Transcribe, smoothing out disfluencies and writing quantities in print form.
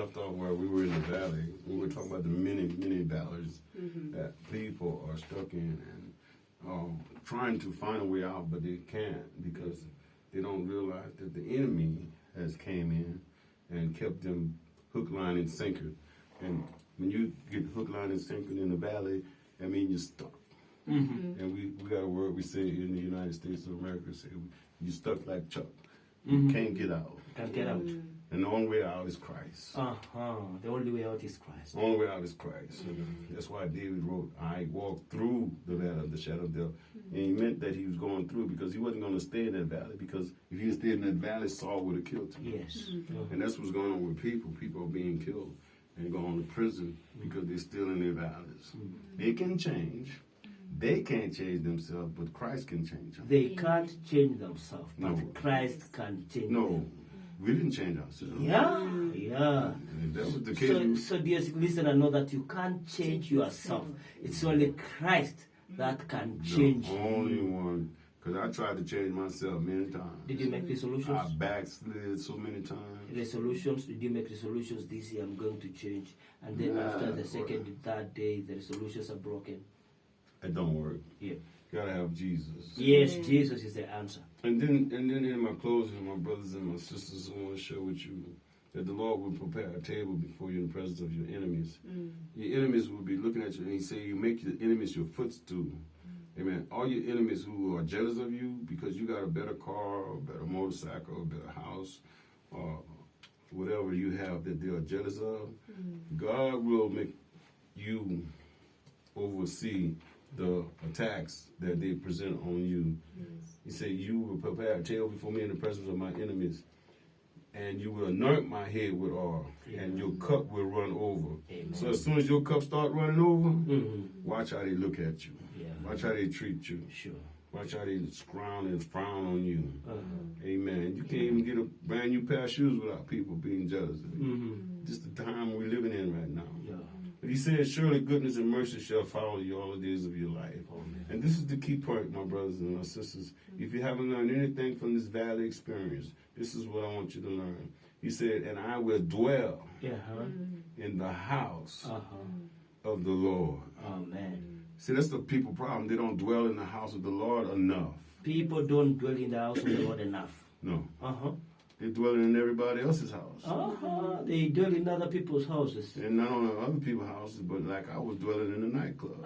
left off where we were in the valley. We were talking about the many valleys that people are stuck in and trying to find a way out, but they can't because they don't realize that the enemy has came in and kept them hook, line, and sinker. And when you get hook, line, and sinker in the valley, that means you're stuck. And we got a word we say in the United States of America, say you're stuck like Chuck. You can't get out. Can't get out. And the only way out is Christ. The only way out is Christ. The only way out is Christ. That's why David wrote, I walked through the valley of the shadow of death. And he meant that he was going through because he wasn't going to stay in that valley, because if he had stayed in that valley, Saul would have killed him. Yes. And that's what's going on with people. People are being killed and going to prison because they're still in their valleys. They can change. They can't change themselves, but Christ can change them. They can't change themselves, but No. Christ can change No, them. we didn't change ourselves. Yeah. And if that was the case, So dear listener, know that you can't change yourself. It's only Christ that can change the only one. Because I tried to change myself many times. Did you make resolutions? I backslid so many times. Resolutions? Did you make resolutions this year? I'm going to change. And then after the second, third day, the resolutions are broken. It don't work. Yeah. You gotta have Jesus. Yes, Jesus is the answer. And then in my closing, my brothers and my sisters, I want to share with you that the Lord will prepare a table before you in the presence of your enemies. Your enemies will be looking at you, and He say, "You make your enemies your footstool." Amen. All your enemies who are jealous of you because you got a better car, or a better motorcycle, or a better house, or whatever you have that they are jealous of, God will make you oversee the attacks that they present on you. He said, "You will prepare a table before me in the presence of my enemies, and you will anoint my head with oil, and your cup will run over." Amen. So as soon as your cup start running over, watch how they look at you. Yeah. Watch how they treat you. Sure. Watch how they frown and frown on you. Amen. You can't even get a brand new pair of shoes without people being jealous of you. Just the time we're living in right now. Yeah. But He said, "Surely goodness and mercy shall follow you all the days of your life." And this is the key part, my brothers and my sisters. If you haven't learned anything from this valley experience, this is what I want you to learn. He said, "And I will dwell in the house of the Lord." Amen. See, that's the people problem. They don't dwell in the house of the Lord enough. People don't dwell in the house of the Lord enough. No. They dwell in everybody else's house. They dwell in other people's houses. And not only other people's houses, but like I was dwelling in a nightclub.